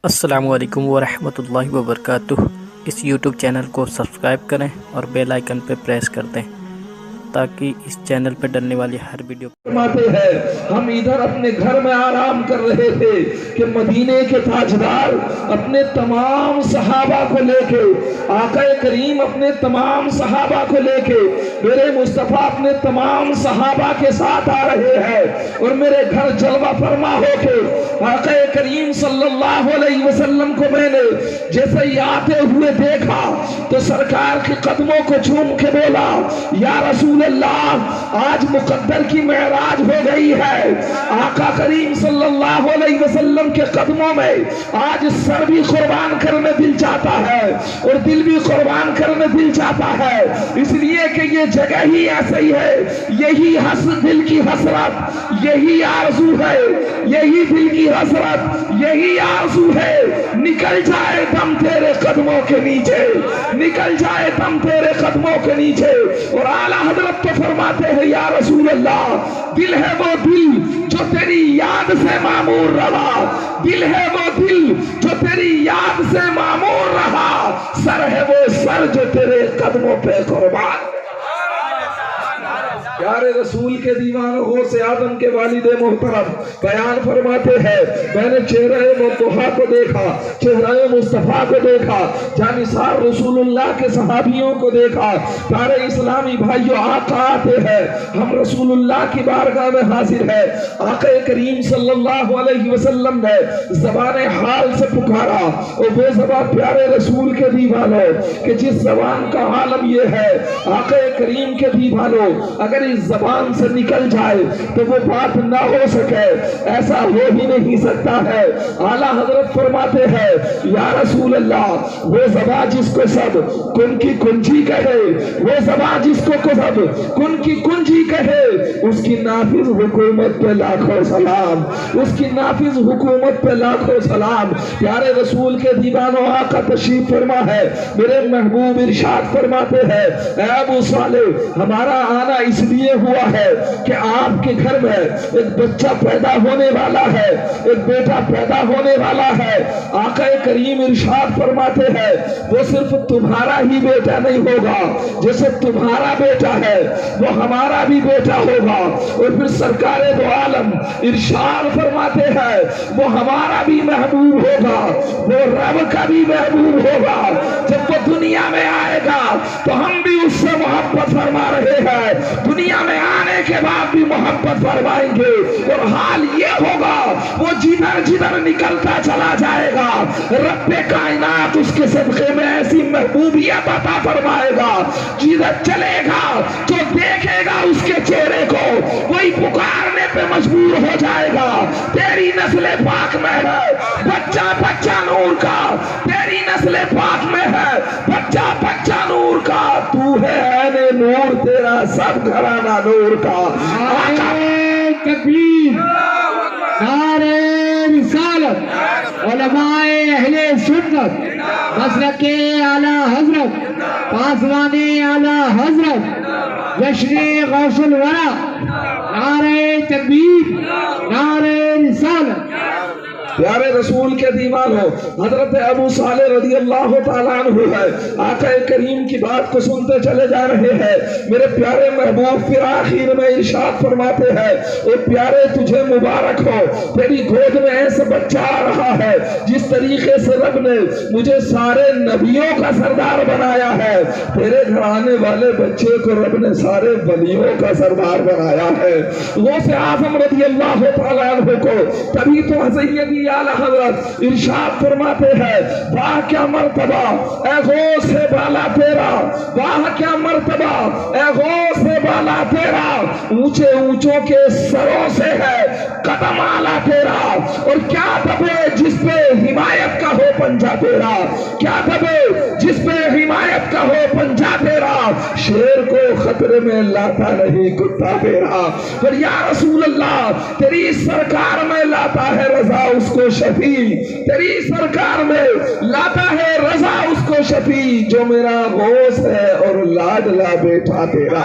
السلام علیکم ورحمۃ اللہ وبرکاتہ۔ اس یوٹیوب چینل کو سبسکرائب کریں اور بیل آئیکن پہ پریس کر دیں تاکہ اس چینل پہ ڈلنے والی ہر ویڈیو فرماتے ہیں ہم ادھر اپنے گھر میں آرام کر رہے تھے کہ مدینے کے تاجدار اپنے تمام صحابہ کو لے کے، آقا کریم اپنے تمام صحابہ کو لے کے، میرے مصطفیٰ اپنے تمام صحابہ کے ساتھ آ رہے ہیں اور میرے گھر جلوہ فرما ہو کے آقا کریم صلی اللہ علیہ وسلم کو میں نے جیسے ہی آتے ہوئے دیکھا تو سرکار کے قدموں کو چوم کے بولا، یا رسول اللہ آج مقدر کی معراج ہو گئی ہے۔ آقا کریم صلی اللہ علیہ وسلم کے قدموں میں آج سر بھی قربان کرنے دل چاہتا ہے اور دل بھی قربان کرنے دل چاہتا ہے، اس لیے کہ یہ جگہ ہی ایسی ہے، یہی دل کی حسرت، یہی آرزو ہے، یہی دل کی حسرت، یہی آرزو ہے، نکل جائے دم تیرے قدموں کے نیچے، نکل جائے دم تیرے قدموں کے نیچے۔ اور اعلیٰ حضرت تو فرماتے ہیں یا رسول اللہ دل ہے وہ دل جو تیری یاد سے معمور رہا، دل ہے وہ دل جو تیری یاد سے معمور رہا، سر ہے وہ سر جو تیرے قدموں پہ قربان۔ پیارے رسول کے دیوانوں غوث آدم کے والد محترم بیان فرماتے ہیں میں نے چہرہ مصطفیٰ کو دیکھا، چہرہ مصطفیٰ کو دیکھا، جانثار رسول اللہ کے صحابیوں کو دیکھا۔ پیارے اسلامی بھائیو آقا آتے ہیں، ہم رسول اللہ کی بارگاہ میں حاضر ہے، آقا کریم صلی اللہ علیہ وسلم نے زبان حال سے پکارا، اور وہ زبان پیارے رسول کے دیوانوں کہ جس زبان کا عالم یہ ہے آقا کریم کے دیوانوں اگر اس زبان سے نکل جائے تو وہ بات نہ ہو سکے، ایسا ہو ہی نہیں سکتا ہے۔ اعلیٰ حضرت فرماتے ہیں یا رسول اللہ وہ زبان جس کو سب کن کی کنجی کہے، وہ زبان جس کو سب کن کی کنجی کہے، اس کی نافذ حکومت پہ لاکھوں سلام، اس کی نافذ حکومت پہ لاکھوں سلام۔ پیارے رسول کے دیوانوں آقا تشریف فرما ہے، میرے محبوب ارشاد فرماتے ہیں اے ابو صالح ہمارا آنا اس لیے ہوا ہے کہ آپ کے گھر میں ایک بچہ پیدا ہونے والا ہے، ایک بیٹا پیدا ہونے والا ہے۔ آقا کریم ارشاد فرماتے ہیں وہ صرف تمہارا ہی بیٹا نہیں ہوگا، جیسے تمہارا بیٹا ہے وہ ہمارا بھی بیٹا ہوگا، اور پھر سرکار دو عالم ارشاد فرماتے ہیں وہ ہمارا بھی محبوب ہوگا، وہ رب کا بھی محبوب ہوگا۔ جب وہ دنیا میں آئے گا تو ہم بھی اس سے محبت فرما رہے ہیں، دنیا میں آنے کے بعد بھی محبت فرمائیں گے، اور حال یہ ہوگا وہ جدھر جدھر نکلتا چلا جائے گا رب کائنات اس کے صدقے میں ایسی محبوبیت عطا فرمائے گا، جدھر چلے گا جو دیکھے گا اس کے چہرے کو وہی پکارنے پہ مجبور ہو جائے گا۔ تیری نسل پاک میں ہے بچہ بچہ نور کا، تیری نسل پاک میں ہے بچہ بچہ نور کا، تو ہے عین نور تیرا سب گھرانہ نور کا۔ نعرہ تکبیر، نعرہ رسالت، علماء اہل سنت، مسلک اعلیٰ حضرت، پاسبان اعلیٰ حضرت، جشن غوث الورا، نعرہ تکبیر، نعرہ رسالت۔ پیارے رسول کے دیوانوں حضرت ابو صالح رضی اللہ تعالیٰ عنہ ہے، آقا کریم کی بات کو سنتے چلے جا رہے ہیں، میرے پیارے محبوب پھر آخر میں ارشاد فرماتے ہیں اے پیارے تجھے مبارک ہو، تیری گود میں ایسا بچہ آ رہا ہے جس طریقے سے رب نے مجھے سارے نبیوں کا سردار بنایا ہے، تیرے گھر آنے والے بچے کو رب نے سارے ولیوں کا سردار بنایا ہے۔ غوث اعظم رضی اللہ تعالیٰ عنہ کو تبھی تو سیدی اعلیٰ حضرت ارشاد فرماتے ہیں واہ کیا مرتبہ اے غوث بالا تیرا، واہ کیا مرتبہ اے غوث بالا تیرا، اونچے اونچوں کے سروں سے ہے قدم اعلیٰ تیرا، اور کیا دبے جس پہ حمایت کا ہو پنجہ تیرا، کیا دبے جس پہ حمایت کا ہو پنجہ تیرا، شیر کو خطرے میں لاتا نہیں کتا تیرا، پر یا رسول اللہ تیری سرکار میں لاتا ہے رضا اس کو شفیع، تیری سرکار میں لاتا ہے رضا اس کو شفیع، جو میرا غوث ہے اور لاڈلا بیٹا تیرا،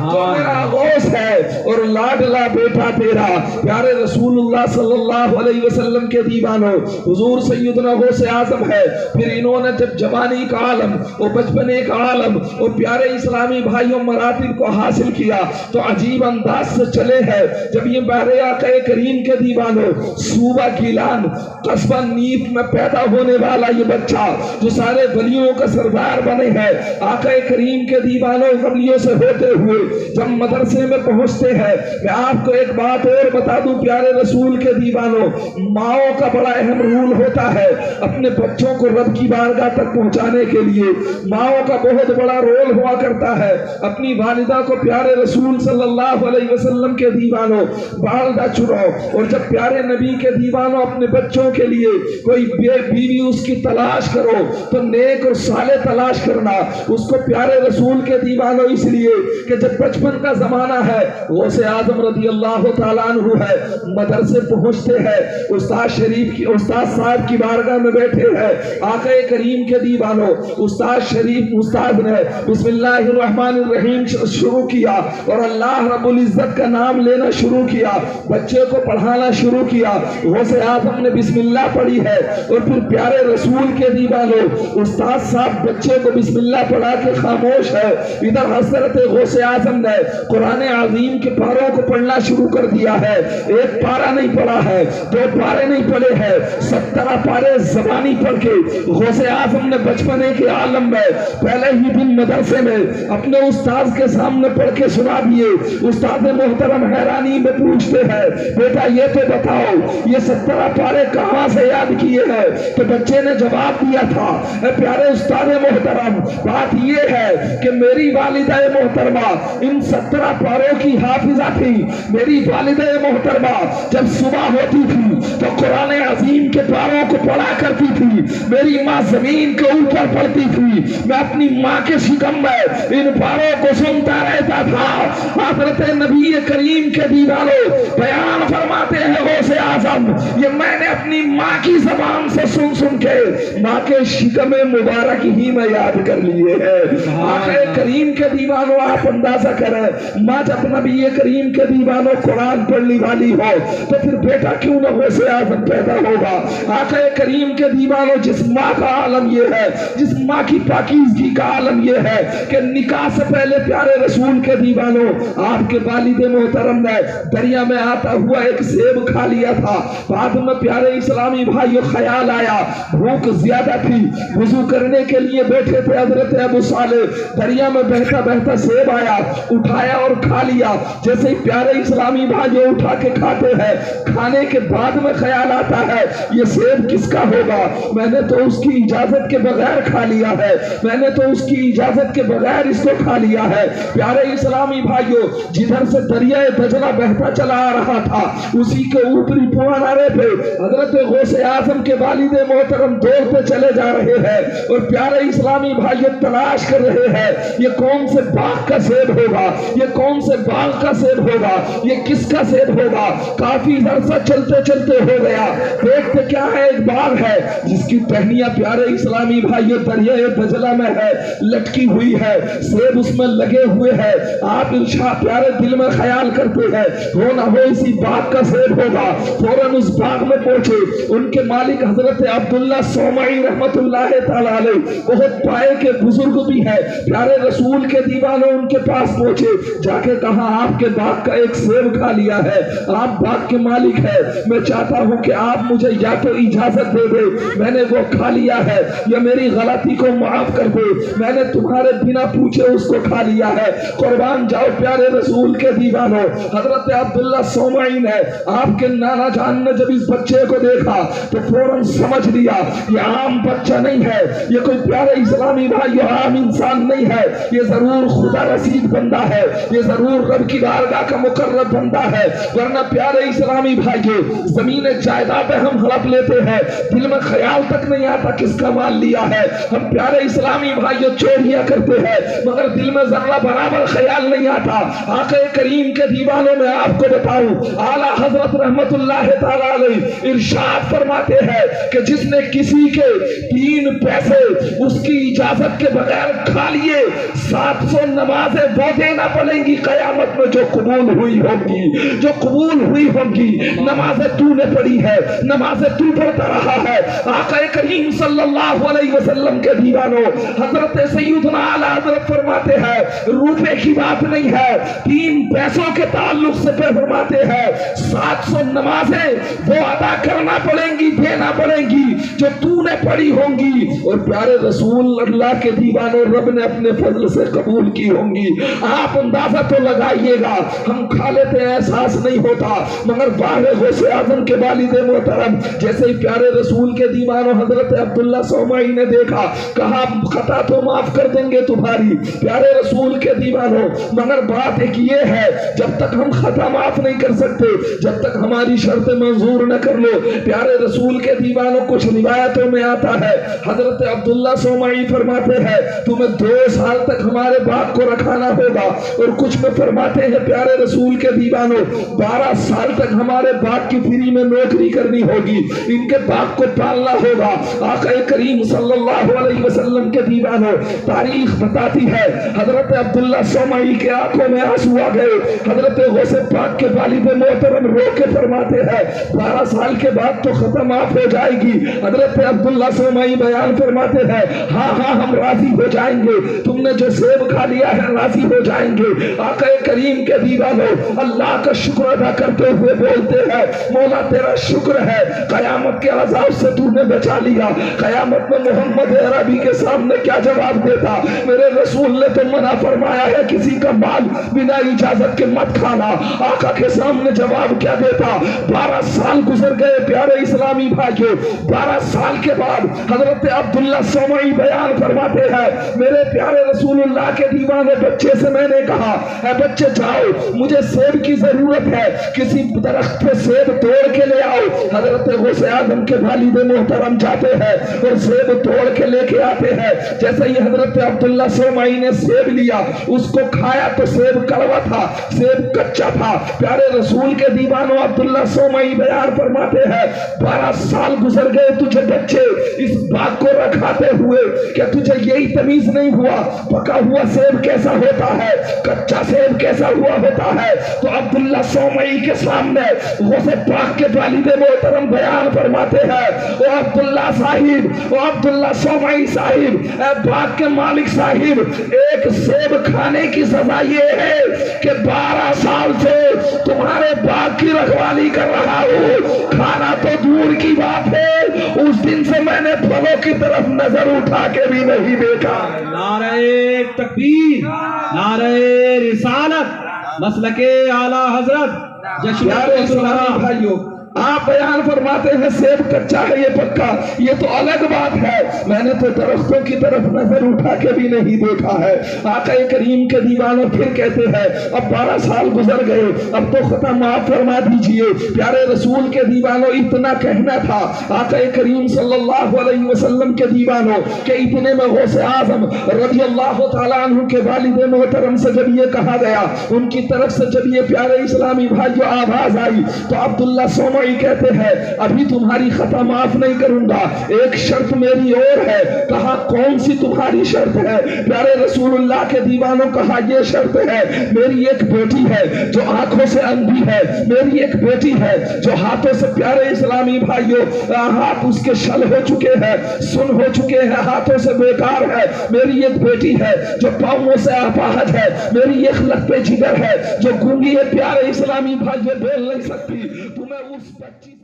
جو میرا غوث ہے اور لاڈلا بیٹا تیرا۔ پیارے رسول اللہ صلی اللہ علیہ وسلم کے دیوانوں، حضور سیدنا غوث اعظم ہے، پھر انہوں نے جب جوانی کا عالم اور بچپنے کا عالم اور پیارے اسلامی بھائیوں مراتب کو حاصل کیا تو عجیب انداز سے چلے ہیں۔ جب یہ بحر آقا کریم کے دیوانوں، صوبہ گیلان قصبہ نیف میں پیدا ہونے والا یہ بچہ جو سارے ولیوں کا سردار بنے ہیں، آقا کریم کے دیوانوں ولیوں سے ہوتے ہوئے جب مدرسے میں پہنچتے ہیں، میں آپ کو ایک بات اور بتا دوں پیارے رسول کے دیوانوں، ماؤں کا بڑا اہم رول ہوتا ہے اپنے بچوں کو رب کی بارگاہ تک پہنچانے کے لیے، ماؤں کا بہت بڑا رول ہوا کرتا ہے۔ اپنی والدہ کو پیارے رسول صلی اللہ علیہ وسلم کے دیوانوں والدہ چنو، اور جب پیارے نبی کے دیوانوں اپنے بچوں کے لیے کوئی بیوی اس کی تلاش کرو تو نیک اور صالح تلاش کرنا، اس کو پیارے رسول کے دیوانوں اس لیے کہ جب بچپن کا زمانہ ہے، غوث اعظم رضی اللہ تعالیٰ عنہ ہے، مدرسے پہنچتے ہیں، استاد شریف کی استاد صاحب کی بارگاہ میں بیٹھے ہیں، آقا کریم کے دیوانوں استاد شریف استاد نے بسم اللہ الرحمن الرحیم شروع کیا اور اللہ رب العزت کا نام لینا شروع کیا، بچے کو پڑھانا شروع کیا، غوث اعظم نے بسم اللہ پڑھی ہے، اور پھر پیارے رسول کے دیوانوں استاد صاحب بچے کو بسم اللہ پڑھا کے خاموش ہے، ادھر حضرت غوث اعظم نے قرآن عظیم کے پاروں کو پڑھنا شروع کر دیا ہے۔ ایک پارہ نہیں پڑھا ہے، دو پارے نہیں پڑھے ہیں، 17 پارے زبانی پڑھ کے غوث اعظم نے بچپنے کے عالم میں پہلے ہی دن مدرسے میں اپنے استاد کے سامنے پڑھ کے سنا دیے۔ استاد محترم حیرانی میں پوچھتے ہیں بیٹا یہ تو بتاؤ یہ 17 پارے کہاں سے یاد کیے ہیں؟ تو بچے نے جواب دیا تھا اے پیارے استاد محترم، بات یہ ہے کہ میری والدہ محترمہ ان 17 پاروں کی حافظہ تھی۔ میری والدہ محترمہ جب صبح ہوتی تھی تو قرآن عظیم کے پاروں کو پڑھا کرتی تھی، میری ماں زمین کے اوپر پڑھتی تھی، میں اپنی ماں کے شکم میں ان پاروں کو سنتا رہتا تھا۔ حضرت نبی کریم کے دیوانوں بیان فرماتے ہیں غوث اعظم یہ میں نے اپنی ماں کی زبان سے سن سن کے ماں کے شکم مبارک ہی میں یاد کر لیے ہیں۔ آقا کریم کے دیوانوں آپ اندازہ کریں، ماں جب نبی کریم کے دیوانوں قرآن پڑھنے والی ہو تو پھر بیٹا کیوں نہ غوث اعظم پیدا ہوگا؟ آقا کریم کے دیوانوں جس ماں کا عالم یہ ہے، جس ماں کی پاکیزگی کا عالم یہ ہے کہ نکاح سے پہلے پیارے رسول کے دیوانوں آپ کے والد محترم نے دریا میں آتا ہوا ایک سیب کھا لیا تھا، بعد میں پیارے اسلامی بھائیوں خیال آیا بھوک زیادہ تھی، وضو کرنے کے لیے بیٹھے تھے حضرت ابو صالح، دریا میں بہتا بہتا سیب آیا، اٹھایا اور کھا لیا۔ جیسے ہی پیارے اسلامی بھائیوں اٹھا کے کھاتے ہیں، کھانے کے بعد میں خیال آتا ہے یہ سیب کس کا ہوگا؟ میں نے تو اس کی اجازت کے بغیر کھا لیا ہے، میں نے تو اس کی اجازت کے بغیر اس کو کھا لیا ہے۔ پیارے اسلامی بھائیوں جدھر سے دریائے دجلہ بہتا چلا آ رہا تھا اسی کے اوپری کنارے پہ حضرت غوث اعظم کے والد محترم دوڑتے چلے جا رہے ہیں اور پیارے اسلامی بھائیوں تلاش کر رہے ہیں یہ کون سے باغ کا سیب ہوگا، یہ کون سے باغ کا سیب ہوگا، یہ کس کا سیب ہوگا۔ کافی عرصہ چلتے چلتے ہو گیا، دیکھتے کیا ہے ایک باغ ہے جس کی ٹہنیاں پیارے اسلامی بھائیوں دریائے دجلہ میں ہے، لٹکی ہوئی ہے، سیب اس میں لگے ہوئے ہیں۔ آپ انشاء پیارے دل میں خیال کرتے ہیں ہو نہ ہو اسی باغ کا سیب ہوگا، فوراً اس باغ میں پہنچے۔ ان کے مالک حضرت عبداللہ صومعی رحمت اللہ تعالیٰ علیہ بہت پائے کے بزرگ بھی ہیں، پیارے رسول کے دیوانوں ان کے پاس پہنچے، جا کے کہا آپ کے باغ کا ایک سیب کھا لیا ہے، آپ باغ کے مالک ہیں، میں چاہتا ہوں کہ آپ مجھے یا تو اجازت دے دے، میں نے وہ کھا لیا ہے، یا میری غلطی کو معاف کر دے، میں نے تمہارے بنا پوچھے اس کو کھا لیا ہے، قربان جاؤ پیارے رسول کے دیوانوں۔ حضرت عبداللہ صومعی نے آپ کے نانا جان نے جب اس بچے کو دیکھا تو فوراً سمجھ لیا یہ عام بچہ نہیں ہے، یہ کوئی پیارے اسلامی بھائی عام انسان نہیں ہے، یہ ضرور خدا رسید بندہ ہے، یہ ضرور رب کی بارگاہ کا مقرب بندہ ہے، ورنہ پیارے اسلامی بھائیوں زمین جائیداد ہم ہڑپ لیتے ہیں، دل میں خیال تک نہیں آتا کس کا مال لیا ہے، ہم پیارے اسلامی بھائیوں چوریاں کرتے ہیں مگر دل میں ذرہ برابر خیال نہیں آتا۔ آقا کریم کے دیوانوں میں آپ کو بتاؤں اعلیٰ حضرت رحمت اللہ تعالیٰ علیہ ارشاد فرماتے ہیں کہ جس نے کسی کے 3 پیسے اس کی اجازت کے بغیر کھا لیے 700 نمازیں وہ دینا پڑیں گی قیامت میں جو قبول ہوئی ہوں گی نمازیں تو نے پڑھی ہے نمازیں تو پڑھتا رہا ہے آقا کریم صلی اللہ علیہ وسلم کے دیوانوں حضرت سیدنا اعلیٰ حضرت فرماتے ہیں روپے کی بات نہیں ہے 3 پیسوں کے تعلق سے فرماتے ہیں 700 نمازیں وہ ادا کرنا پڑیں گی دینا پڑیں گی جو تو نے پڑھی ہوں گی اور پیارے رسول اللہ کے دیوانوں رب نے اپنے فضل سے قبول کی ہوں گی آپ اندازہ تو لگائیے گا ہم کھا لیتے ہیں احساس نہیں ہوتا مگر باہر غوث اعظم کے والد محترم جیسے ہی پیارے رسول کے دیوانوں حضرت عبداللہ صومعی نے دیکھا کہا خطا تو معاف کر دیں گے تمہاری پیارے رسول کے دیوانوں مگر بات ایک یہ ہے جب تک ہم خطا معاف نہیں کر سکتے جب تک ہماری شرط منظور نہ کر لو پیارے رسول کے دیوانوں کچھ روایتوں میں آتا ہے حضرت عبداللہ صومعی فرماتے ہیں تمہیں 2 سال تک ہمارے باغ کو رکھانا ہوگا اور کچھ میں فرماتے ہیں پیارے رسول کے دیوانوں 12 سال تک ہمارے باغ کی فری میں نوکری کرنی ہوگی ان کے باغ کو پالنا ہوگا آقا کریم صلی اللہ علیہ وسلم کے دیوانوں تاریخ بتاتی ہے حضرت عبداللہ صومعی کے آنکھوں میں آنسو آ گئے حضرت غوث پاک کے والد محترم رو کے فرماتے ہیں 12 سال کے بعد تو ختم آپ ہو جائے گی حضرت عبداللہ صومعی بیان فرماتے ہیں ہاں ہم راضی ہو جائیں گے تم نے جو سیب کھا لیا ہے راضی ہو جائیں گے آقا کریم کے دیوانوں اللہ کا شکر ادا کرتے ہوئے بولتے ہیں مولا تیرا شکر ہے قیامت کے عذاب سے تو نے بچا لیا قیامت میں محمد عربی کے سامنے کیا جواب دیتا میرے رسول نے تو منع فرمایا ہے کسی کا مال بنا اجازت کے مت کھانا آقا کے سامنے جواب کیا دیتا 12 سال گزر گئے پیارے اسلامی بھائیوں 12 سال کے بعد حضرت عبداللہ صومعی بیان فرماتے ہیں میرے پیارے رسول اللہ کے دیوانے بچے سے میں نے کہا اے بچے جاؤ مجھے سیب کی ضرورت ہے کسی درخت پہ سیب توڑ کے لے آؤ حضرت غوث اعظم کے والد محترم جاتے ہیں اور سیب توڑ کے لے کے آتے ہیں جیسے ہی حضرت عبداللہ صومعی نے سیب لیا اس کو کھایا تو سیب کڑوا تھا سیب کچا تھا پیارے رسول کے دیوانوں عبداللہ صومعی بیان فرماتے ہیں 12 سال گزر گئے تجھے بچے اس بات کو رکھاتے ہوئے کہ تجھے یہی تمیز نہیں ہوا پکا ہوا سیب کیسا ہوتا ہے کچا سیب کیسا ہوا ہوتا ہے تو عبداللہ صومعی کے سامنے غوث پاک کے والد محترم بیان فرماتے ہیں او عبداللہ صاحب او عبداللہ صومعی صاحب اے باغ کے مالک صاحب ایک سیب کھانے کی سزا یہ ہے کہ 12 سال سے تمہارے باغ کی رکھوالی کر رہا ہوں کھانا تو دور کی بات ہے اس دن سے میں نے پھلوں کی طرف نظر اٹھا کے بھی نہیں دیکھا نعرہ تکبیر نعرہ رسالت مسلک اعلی حضرت جشن اسلامی بھائیوں آپ بیان فرماتے ہیں سیب کچا ہے یہ پکا یہ تو الگ بات ہے میں نے تو درختوں کی طرف نظر اٹھا کے بھی نہیں دیکھا ہے آقا کریم کے دیوانوں پھر کہتے ہیں اب 12 سال گزر گئے اب تو ختم معاف فرما دیجئے پیارے رسول کے دیوانوں اتنا کہنا تھا آقا کریم صلی اللہ علیہ وسلم کے دیوانوں کہ اتنے میں غوث اعظم رضی اللہ تعالیٰ عنہ کے والد محترم سے جب یہ کہا گیا ان کی طرف سے جب یہ پیارے اسلامی بھائیوں آواز آئی تو عبداللہ صومعی کہتے ہیں ابھی تمہاری خطا معاف نہیں کروں گا ایک شرط میری اور ہے کہا کون سی تمہاری شرط ہے پیارے رسول اللہ کے دیوانوں کہا یہ شرط ہے میری ایک بیٹی ہے جو آنکھوں سے اندھی ہے میری ایک بیٹی ہے جو ہاتھوں سے پیارے اسلامی بھائیوں ہاتھ اس کے شل ہو چکے ہیں سن ہو چکے ہیں ہاتھوں سے بیکار ہے میری ایک بیٹی ہے جو پاؤں سے اپاہج ہے میری ایک لت پہ جگر ہے جو گونگی ہے پیارے اسلامی بھائیوں بول نہیں سکتی تمہیں اس بچی